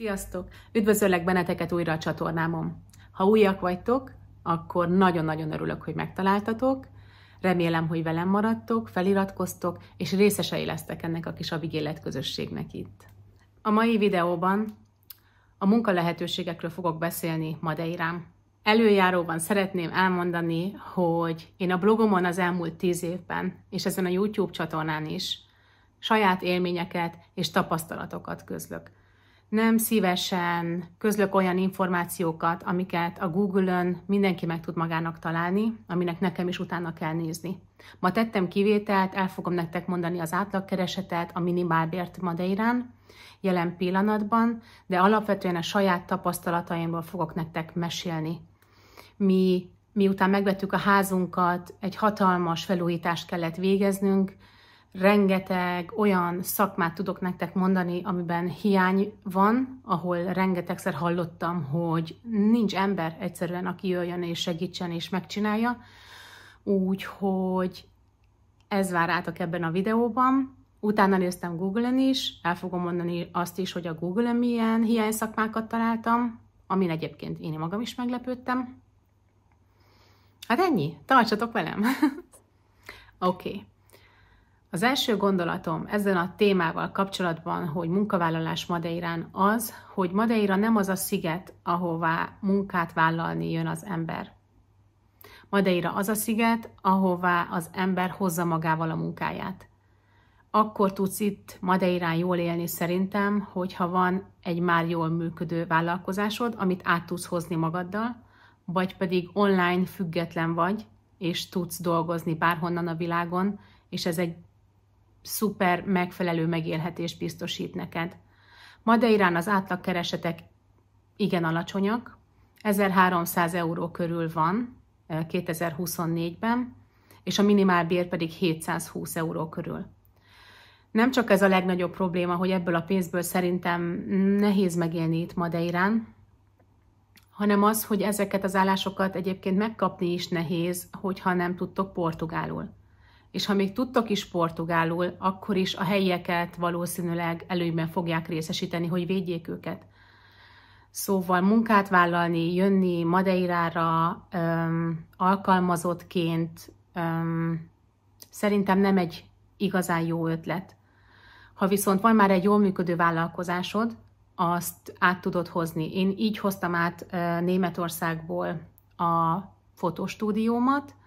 Sziasztok! Üdvözöllek benneteket újra a csatornámon. Ha újak vagytok, akkor nagyon-nagyon örülök, hogy megtaláltatok. Remélem, hogy velem maradtok, feliratkoztok, és részesei lesztek ennek a kis Abigélet közösségnek itt. A mai videóban a munkalehetőségekről fogok beszélni Madeirán. Előjáróban szeretném elmondani, hogy én a blogomon az elmúlt 10 évben, és ezen a YouTube csatornán is saját élményeket és tapasztalatokat közlök. Nem szívesen közlök olyan információkat, amiket a Google-ön mindenki meg tud magának találni, aminek nekem is utána kell nézni. Ma tettem kivételt, el fogom nektek mondani az átlagkeresetet, a minimálbért Madeirán jelen pillanatban, de alapvetően a saját tapasztalataimból fogok nektek mesélni. Miután megvettük a házunkat, egy hatalmas felújítást kellett végeznünk, rengeteg olyan szakmát tudok nektek mondani, amiben hiány van, ahol rengetegszer hallottam, hogy nincs ember egyszerűen, aki jöjjön és segítsen és megcsinálja. Úgyhogy ez vár rátok ebben a videóban. Utána néztem Google-en is, el fogom mondani azt is, hogy a Google-en milyen hiány szakmákat találtam, amin egyébként én magam is meglepődtem. Hát ennyi, tartsatok velem! Oké. Az első gondolatom ezzel a témával kapcsolatban, hogy munkavállalás Madeirán az, hogy Madeira nem az a sziget, ahová munkát vállalni jön az ember. Madeira az a sziget, ahová az ember hozza magával a munkáját. Akkor tudsz itt Madeirán jól élni szerintem, hogyha van egy már jól működő vállalkozásod, amit át tudsz hozni magaddal, vagy pedig online független vagy, és tudsz dolgozni bárhonnan a világon, és ez egy szuper megfelelő megélhetést biztosít neked. Madeirán az átlagkeresetek igen alacsonyak, 1300 euró körül van 2024-ben, és a minimálbér pedig 720 euró körül. Nem csak ez a legnagyobb probléma, hogy ebből a pénzből szerintem nehéz megélni itt Madeirán, hanem az, hogy ezeket az állásokat egyébként megkapni is nehéz, hogyha nem tudtok portugálul. És ha még tudtok is portugálul, akkor is a helyieket valószínűleg előnyben fogják részesíteni, hogy védjék őket. Szóval munkát vállalni, jönni Madeirára alkalmazottként szerintem nem egy igazán jó ötlet. Ha viszont van már egy jól működő vállalkozásod, azt át tudod hozni. Én így hoztam át Németországból a fotostúdiómat.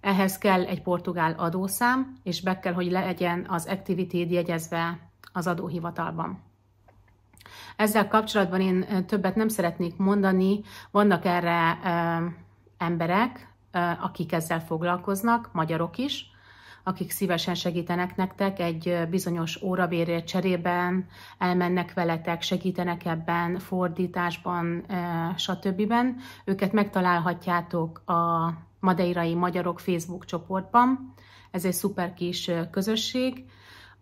Ehhez kell egy portugál adószám, és be kell, hogy legyen az Activity jegyezve az adóhivatalban. Ezzel kapcsolatban én többet nem szeretnék mondani, vannak erre emberek, akik ezzel foglalkoznak, magyarok is, akik szívesen segítenek nektek egy bizonyos órabérért cserében, elmennek veletek, segítenek ebben, fordításban, stb. Őket megtalálhatjátok a madeirai magyarok Facebook csoportban. Ez egy szuper kis közösség.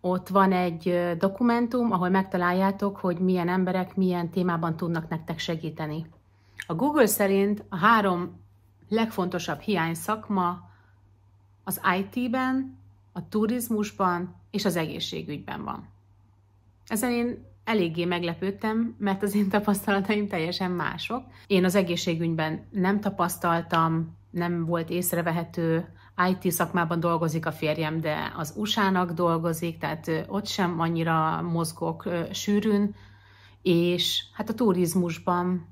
Ott van egy dokumentum, ahol megtaláljátok, hogy milyen emberek milyen témában tudnak nektek segíteni. A Google szerint a 3 legfontosabb hiány szakma az IT-ben, a turizmusban és az egészségügyben van. Ezen én eléggé meglepődtem, mert az én tapasztalataim teljesen mások. Én az egészségügyben nem tapasztaltam, nem volt észrevehető, IT szakmában dolgozik a férjem, de az USA-nak dolgozik, tehát ott sem annyira mozgok sűrűn, és hát a turizmusban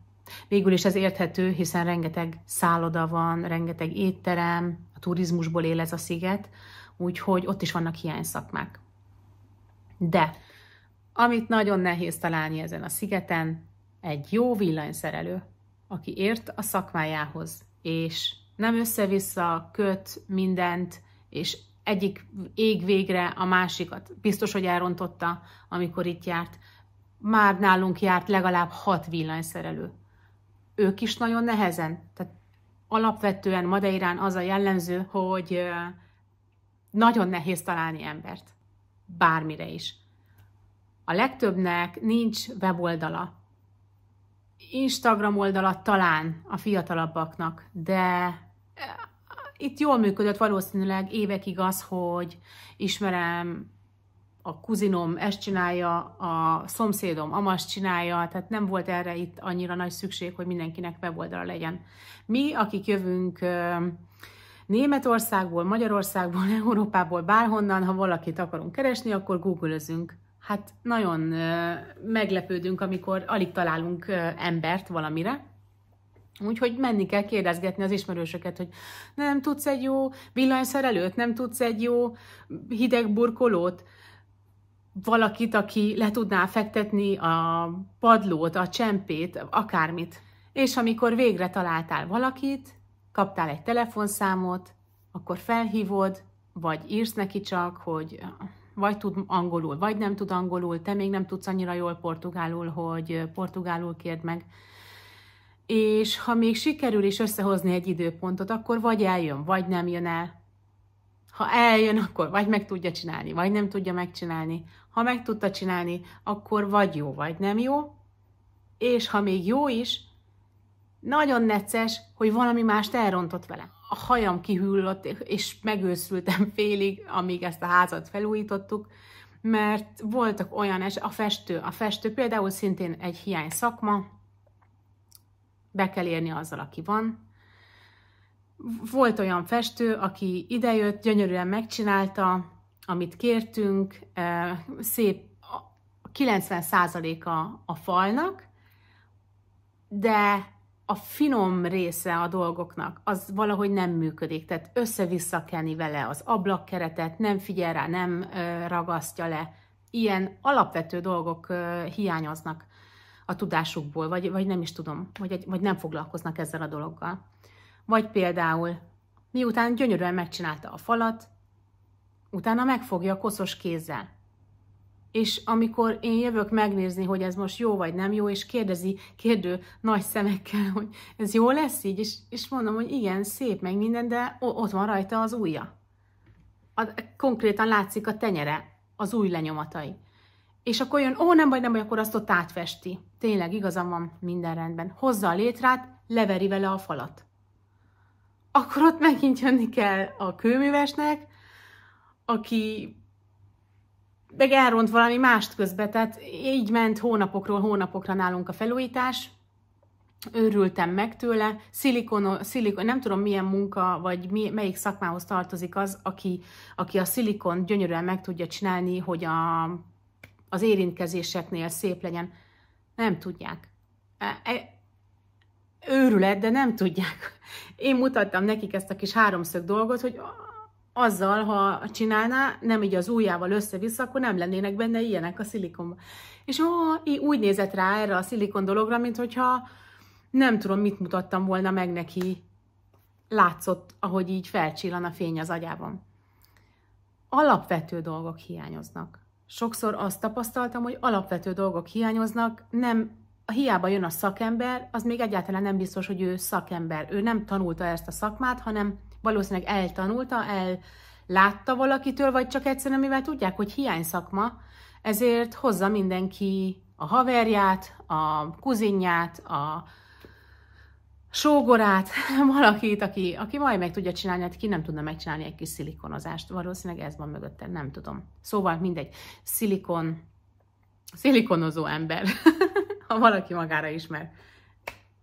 végül is ez érthető, hiszen rengeteg szálloda van, rengeteg étterem, a turizmusból él ez a sziget, úgyhogy ott is vannak hiány szakmák. De amit nagyon nehéz találni ezen a szigeten, egy jó villanyszerelő, aki ért a szakmájához, és nem össze-vissza köt mindent, és egyik ég végre a másikat. Biztos, hogy elrontotta, amikor itt járt. Már nálunk járt legalább 6 villanyszerelő. Ők is nagyon nehezen. Tehát alapvetően Madeirán az a jellemző, hogy nagyon nehéz találni embert. Bármire is. A legtöbbnek nincs weboldala. Instagram oldala talán a fiatalabbaknak, de itt jól működött valószínűleg évekig az, hogy ismerem a kuzinom ezt csinálja, a szomszédom amazt csinálja, tehát nem volt erre itt annyira nagy szükség, hogy mindenkinek weboldala legyen. Mi, akik jövünk Németországból, Magyarországból, Európából, bárhonnan, ha valakit akarunk keresni, akkor googlözünk. Hát nagyon meglepődünk, amikor alig találunk embert valamire. Úgyhogy menni kell kérdezgetni az ismerősöket, hogy nem tudsz egy jó villanyszerelőt, nem tudsz egy jó hideg burkolót, valakit, aki le tudná fektetni a padlót, a csempét, akármit. És amikor végre találtál valakit, kaptál egy telefonszámot, akkor felhívod, vagy írsz neki csak, hogy vagy tud angolul, vagy nem tud angolul, te még nem tudsz annyira jól portugálul, hogy portugálul kérd meg. És ha még sikerül is összehozni egy időpontot, akkor vagy eljön, vagy nem jön el. Ha eljön, akkor vagy meg tudja csinálni, vagy nem tudja megcsinálni. Ha meg tudta csinálni, akkor vagy jó, vagy nem jó. És ha még jó is, nagyon necces, hogy valami mást elrontott vele. A hajam kihűlött, és megőszültem félig, amíg ezt a házat felújítottuk, mert voltak olyan, a festő például szintén egy hiány szakma, be kell érni azzal, aki van. Volt olyan festő, aki idejött, gyönyörűen megcsinálta, amit kértünk, szép 90%-a a falnak, de a finom része a dolgoknak, az valahogy nem működik, tehát össze-vissza kenni vele az ablakkeretet, nem figyel rá, nem ragasztja le. Ilyen alapvető dolgok hiányoznak a tudásukból, vagy nem is tudom, vagy nem foglalkoznak ezzel a dologgal. Vagy például, miután gyönyörűen megcsinálta a falat, utána megfogja a koszos kézzel. És amikor én jövök megnézni, hogy ez most jó vagy nem jó, és kérdő nagy szemekkel, hogy ez jó lesz így, és mondom, hogy igen, szép meg minden, de ott van rajta az ujja. Konkrétan látszik a tenyere, az ujj lenyomatai. És akkor jön, nem baj, akkor azt ott átfesti. Tényleg, igazam van, minden rendben. Hozza a létrát, leveri vele a falat. Akkor ott megint jönni kell a kőművesnek, aki meg elront valami mást közben, tehát így ment hónapokról hónapokra nálunk a felújítás, őrültem meg tőle, szilikon, nem tudom milyen munka, vagy melyik szakmához tartozik az, aki a szilikon gyönyörűen meg tudja csinálni, hogy az érintkezéseknél szép legyen. Nem tudják. Őrület, de nem tudják. Én mutattam nekik ezt a kis háromszög dolgot, hogy azzal, ha csinálná, nem így az ujjával össze-vissza, akkor nem lennének benne ilyenek a szilikonban. És úgy nézett rá erre a szilikon dologra, mint hogyha nem tudom, mit mutattam volna meg neki. Látszott, ahogy így felcsillan a fény az agyában. Alapvető dolgok hiányoznak. Sokszor azt tapasztaltam, hogy alapvető dolgok hiányoznak, hiába jön a szakember, az még egyáltalán nem biztos, hogy ő szakember. Ő nem tanulta ezt a szakmát, hanem valószínűleg eltanulta, ellátta valakitől, vagy csak egyszerűen, mivel tudják, hogy hiány szakma, ezért hozza mindenki a haverját, a kuzinját, a sógorát, valakit, aki majd meg tudja csinálni, hát ki nem tudna megcsinálni egy kis szilikonozást. Valószínűleg ez van mögötte, nem tudom. Szóval mindegy, szilikonozó ember, ha valaki magára ismer,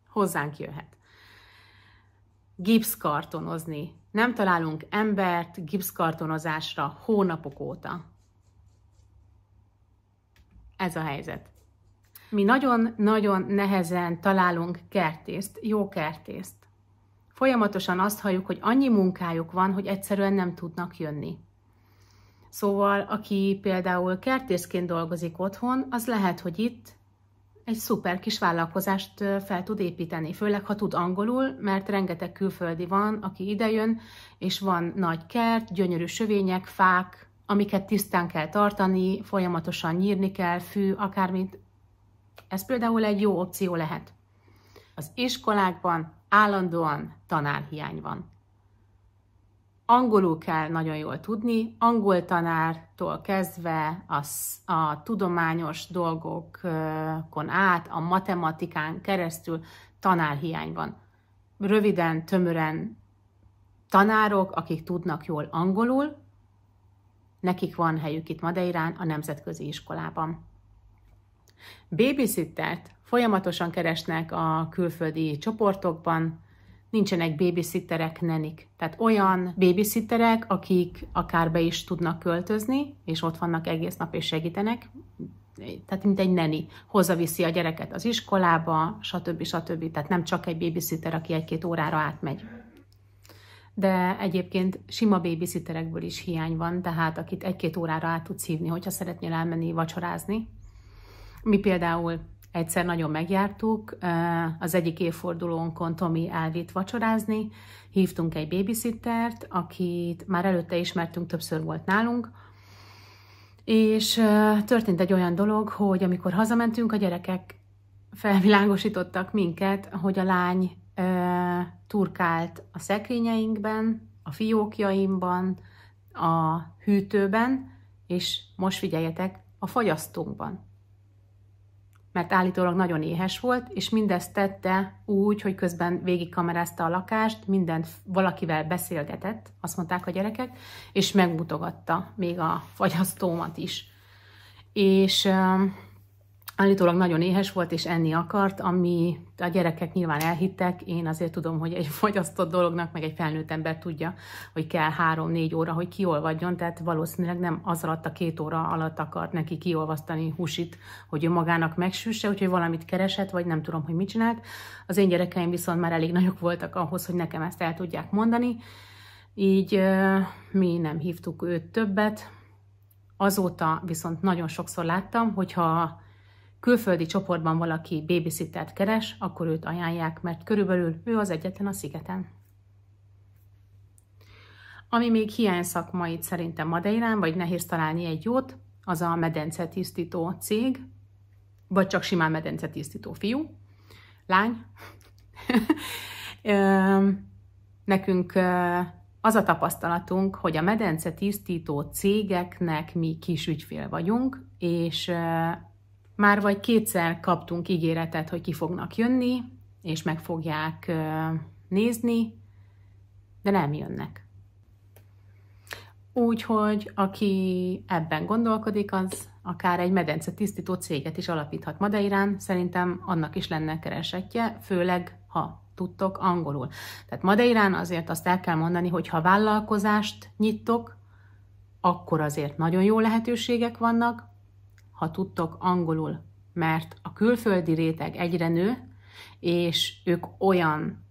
hozzánk jöhet. Gipszkartonozni. Nem találunk embert gipszkartonozásra hónapok óta. Ez a helyzet. Mi nagyon-nagyon nehezen találunk kertészt, jó kertészt. Folyamatosan azt halljuk, hogy annyi munkájuk van, hogy egyszerűen nem tudnak jönni. Szóval, aki például kertészként dolgozik otthon, az lehet, hogy itt egy szuper kis vállalkozást fel tud építeni, főleg ha tud angolul, mert rengeteg külföldi van, aki idejön, és van nagy kert, gyönyörű sövények, fák, amiket tisztán kell tartani, folyamatosan nyírni kell, fű, akármit. Ez például egy jó opció lehet. Az iskolákban állandóan tanárhiány van. Angolul kell nagyon jól tudni, angol tanártól kezdve a tudományos dolgokon át, a matematikán keresztül tanárhiány van. Röviden, tömören tanárok, akik tudnak jól angolul, nekik van helyük itt Madeirán, a nemzetközi iskolában. Babysittert folyamatosan keresnek a külföldi csoportokban, nincsenek babysitterek, nenik. Tehát olyan babysitterek, akik akár be is tudnak költözni, és ott vannak egész nap és segítenek, tehát mint egy neni, hozzaviszi a gyereket az iskolába, stb. Tehát nem csak egy babysitter, aki 1-2 órára átmegy. De egyébként sima babysitterekből is hiány van, tehát akit 1-2 órára át tudsz hívni, hogyha szeretnél elmenni vacsorázni. Mi például egyszer nagyon megjártuk, az egyik évfordulónkon Tomi elvitt vacsorázni, hívtunk egy babysittert, akit már előtte ismertünk, többször volt nálunk, és történt egy olyan dolog, hogy amikor hazamentünk, a gyerekek felvilágosítottak minket, hogy a lány turkált a szekrényeinkben, a fiókjaimban, a hűtőben, és most figyeljetek, a fagyasztónkban. Mert állítólag nagyon éhes volt, és mindezt tette úgy, hogy közben végigkamerázta a lakást, mindent valakivel beszélgetett, azt mondták a gyerekek, és megmutogatta még a fagyasztómat is. És állítólag nagyon éhes volt, és enni akart, ami a gyerekek nyilván elhittek. Én azért tudom, hogy egy fagyasztott dolognak, meg egy felnőtt ember tudja, hogy kell 3-4 óra, hogy kiolvadjon, tehát valószínűleg nem az alatt a 2 óra alatt akart neki kiolvasztani húsit, hogy ő magának megsüsse, úgyhogy valamit keresett, vagy nem tudom, hogy mit csinált. Az én gyerekeim viszont már elég nagyok voltak ahhoz, hogy nekem ezt el tudják mondani, így mi nem hívtuk őt többet. Azóta viszont nagyon sokszor láttam, hogyha külföldi csoportban valaki babysittert keres, akkor őt ajánlják, mert körülbelül ő az egyetlen a szigeten. Ami még hiányszakma itt szerintem Madeirán, vagy nehéz találni egy jót, az a medencetisztító cég, vagy csak simán medencetisztító fiú, lány. Nekünk az a tapasztalatunk, hogy a medencetisztító cégeknek mi kis ügyfél vagyunk, és már vagy 2-szer kaptunk ígéretet, hogy ki fognak jönni, és meg fogják nézni, de nem jönnek. Úgyhogy aki ebben gondolkodik, az akár egy medencetisztító céget is alapíthat Madeirán, szerintem annak is lenne keresetje, főleg ha tudtok angolul. Tehát Madeirán azért azt el kell mondani, hogy ha vállalkozást nyittok, akkor azért nagyon jó lehetőségek vannak, ha tudtok angolul, mert a külföldi réteg egyre nő, és ők olyan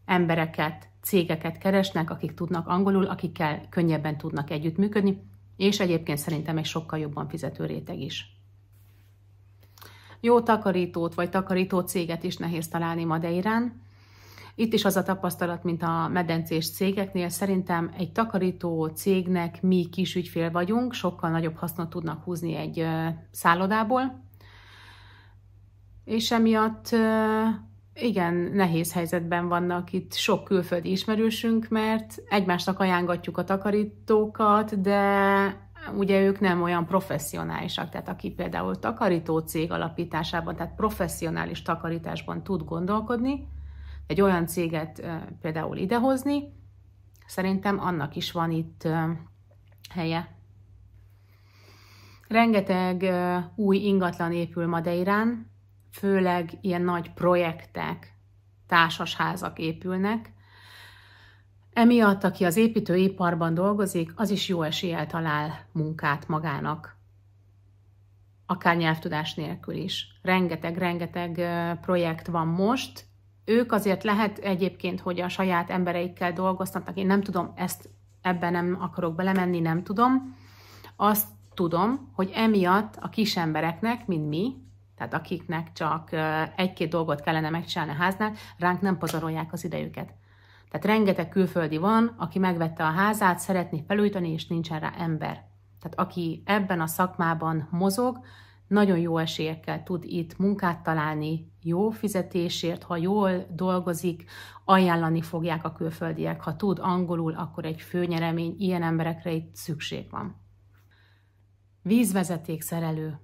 embereket, cégeket keresnek, akik tudnak angolul, akikkel könnyebben tudnak együttműködni, és egyébként szerintem egy sokkal jobban fizető réteg is. Jó takarítót vagy takarító céget is nehéz találni Madeirán. Itt is az a tapasztalat, mint a medencés cégeknél, szerintem egy takarító cégnek mi kis ügyfél vagyunk, sokkal nagyobb hasznot tudnak húzni egy szállodából, és emiatt igen, nehéz helyzetben vannak itt sok külföldi ismerősünk, mert egymásnak ajánlatjuk a takarítókat, de ugye ők nem olyan professzionálisak, tehát aki például takarító cég alapításában, tehát professzionális takarításban tud gondolkodni, egy olyan céget például idehozni, szerintem annak is van itt helye. Rengeteg új ingatlan épül Madeirán, főleg ilyen nagy projektek, társasházak épülnek. Emiatt, aki az építőiparban dolgozik, az is jó eséllyel talál munkát magának, akár nyelvtudás nélkül is. Rengeteg projekt van most. Ők azért lehet egyébként, hogy a saját embereikkel dolgoztatnak. Én nem tudom, ebben nem akarok belemenni, nem tudom. Azt tudom, hogy emiatt a kis embereknek, mint mi, tehát akiknek csak 1-2 dolgot kellene megcsinálni a háznál, ránk nem pazarolják az idejüket. Tehát rengeteg külföldi van, aki megvette a házát, szeretné felújítani, és nincsen rá ember. Tehát aki ebben a szakmában mozog, nagyon jó esélyekkel tud itt munkát találni, jó fizetésért, ha jól dolgozik, ajánlani fogják a külföldiek. Ha tud angolul, akkor egy főnyeremény, ilyen emberekre itt szükség van. Vízvezetékszerelő.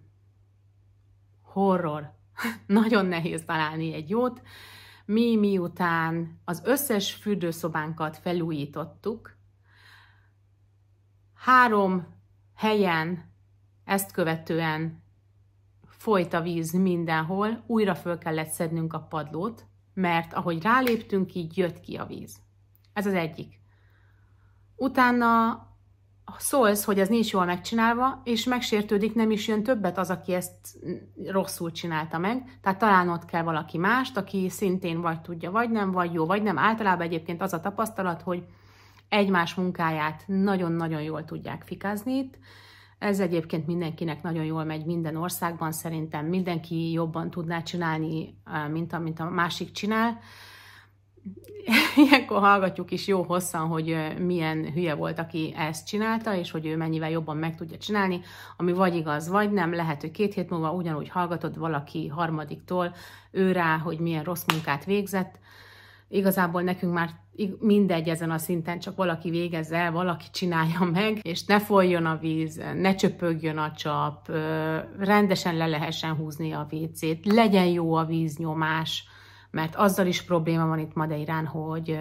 Horror. Nagyon nehéz találni egy jót. Mi miután az összes fürdőszobánkat felújítottuk, 3 helyen, ezt követően folyt a víz mindenhol, újra föl kellett szednünk a padlót, mert ahogy ráléptünk, így jött ki a víz. Ez az egyik. Utána szólsz, hogy ez nincs jól megcsinálva, és megsértődik, nem is jön többet az, aki ezt rosszul csinálta meg. Tehát találnod kell valaki mást, aki szintén vagy tudja, vagy nem, vagy jó, vagy nem. Általában egyébként az a tapasztalat, hogy egymás munkáját nagyon-nagyon jól tudják fikázni itt. Ez egyébként mindenkinek nagyon jól megy minden országban, szerintem mindenki jobban tudná csinálni, mint a másik csinál. Ilyenkor hallgatjuk is jó hosszan, hogy milyen hülye volt, aki ezt csinálta, és hogy ő mennyivel jobban meg tudja csinálni, ami vagy igaz, vagy nem. Lehet, hogy 2 hét múlva ugyanúgy hallgatod valaki harmadiktól ő rá, hogy milyen rossz munkát végzett. Igazából nekünk már mindegy ezen a szinten, csak valaki végezze el, valaki csinálja meg, és ne folyjon a víz, ne csöpögjön a csap, rendesen le lehessen húzni a WC-t, legyen jó a víznyomás, mert azzal is probléma van itt Madeirán, hogy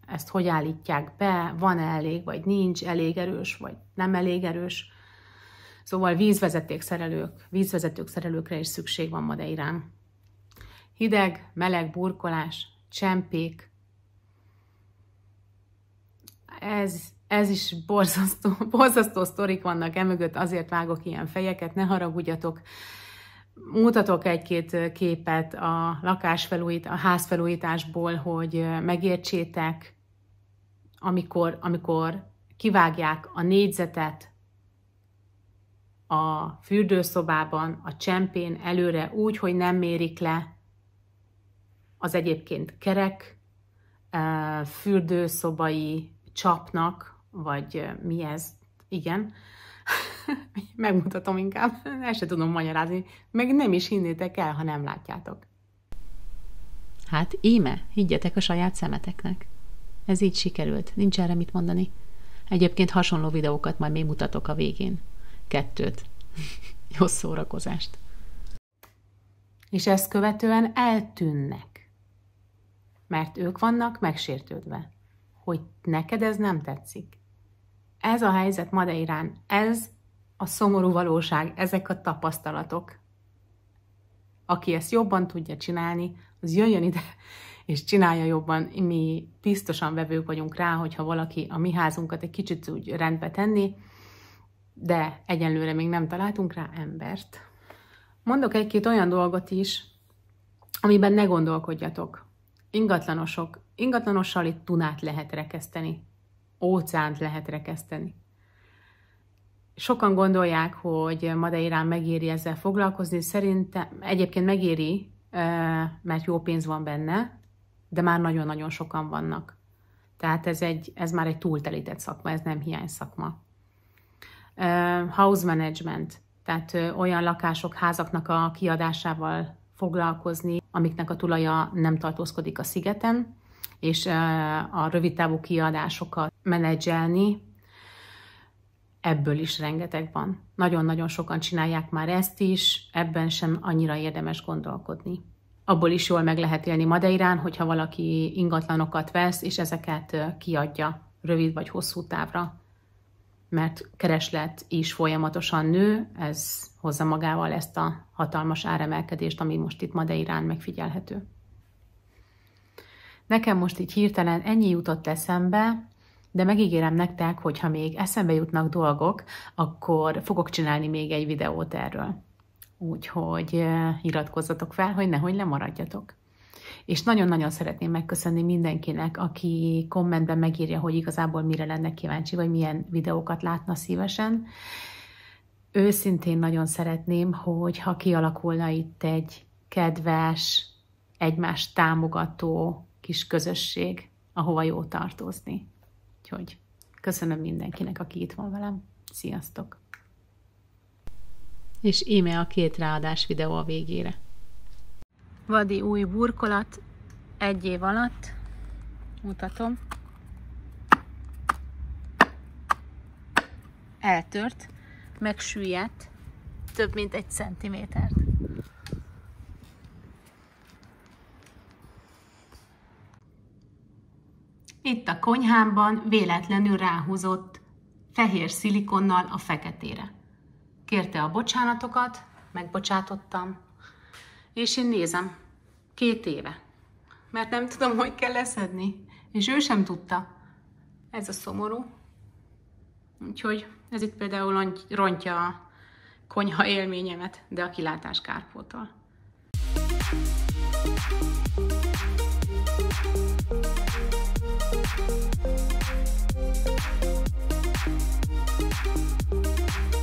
ezt hogy állítják be, van-e elég, vagy nincs, elég erős, vagy nem elég erős. Szóval vízvezeték szerelőkre is szükség van Madeirán. Hideg, meleg burkolás, csempék. Ez is borzasztó sztorik vannak emögött, azért vágok ilyen fejeket, ne haragudjatok. Mutatok 1-2 képet a házfelújításból, hogy megértsétek, amikor kivágják a négyzetet a fürdőszobában, a csempén előre úgy, hogy nem mérik le az egyébként kerek fürdőszobai csapnak, vagy mi ez? Igen. Megmutatom inkább, el se tudom magyarázni, meg nem is hinnétek el, ha nem látjátok. Hát íme, higgyetek a saját szemeteknek. Ez így sikerült, nincs erre mit mondani. Egyébként hasonló videókat majd még mutatok a végén. 2. Jó szórakozást. És ezt követően eltűnnek. Mert ők vannak megsértődve. Hogy neked ez nem tetszik. Ez a helyzet Madeirán, ez a szomorú valóság, ezek a tapasztalatok. Aki ezt jobban tudja csinálni, az jöjjön ide, és csinálja jobban. Mi biztosan vevők vagyunk rá, hogyha valaki a mi házunkat egy kicsit úgy rendbe tenni, de egyenlőre még nem találtunk rá embert. Mondok 1-2 olyan dolgot is, amiben ne gondolkodjatok. Ingatlanosok. Ingatlanossal itt Dunát lehet rekeszteni. Óceánt lehet rekeszteni. Sokan gondolják, hogy Madeirán megéri ezzel foglalkozni. Szerintem egyébként megéri, mert jó pénz van benne, de már nagyon-nagyon sokan vannak. Tehát ez már egy túltelített szakma, ez nem hiány szakma. House management, tehát olyan lakások, házaknak a kiadásával foglalkozni, amiknek a tulaja nem tartózkodik a szigeten, és a rövidtávú kiadásokat menedzselni, ebből is rengeteg van. Nagyon-nagyon sokan csinálják már ezt is, ebben sem annyira érdemes gondolkodni. Abból is jól meg lehet élni Madeirán, hogyha valaki ingatlanokat vesz, és ezeket kiadja rövid vagy hosszú távra. Mert kereslet is folyamatosan nő, ez hozza magával ezt a hatalmas áremelkedést, ami most itt Madeirán megfigyelhető. Nekem most így hirtelen ennyi jutott eszembe, de megígérem nektek, hogy ha még eszembe jutnak dolgok, akkor fogok csinálni még egy videót erről. Úgyhogy iratkozzatok fel, hogy nehogy lemaradjatok. És nagyon-nagyon szeretném megköszönni mindenkinek, aki kommentben megírja, hogy igazából mire lenne kíváncsi, vagy milyen videókat látna szívesen. Őszintén nagyon szeretném, hogyha kialakulna itt egy kedves, egymást támogató kis közösség, ahova jó tartozni. Úgyhogy köszönöm mindenkinek, aki itt van velem. Sziasztok! És íme a 2 ráadás videó a végére. Vadi új burkolat 1 év alatt. Mutatom. Eltört, megsüllyedt több mint 1 centimétert. Itt a konyhámban véletlenül ráhúzott fehér szilikonnal a feketére. Kérte a bocsánatokat, megbocsátottam, és én nézem, 2 éve. Mert nem tudom, hogy kell leszedni. És ő sem tudta. Ez a szomorú. Úgyhogy ez itt például rontja a konyha élményemet, de a kilátás kárpótol.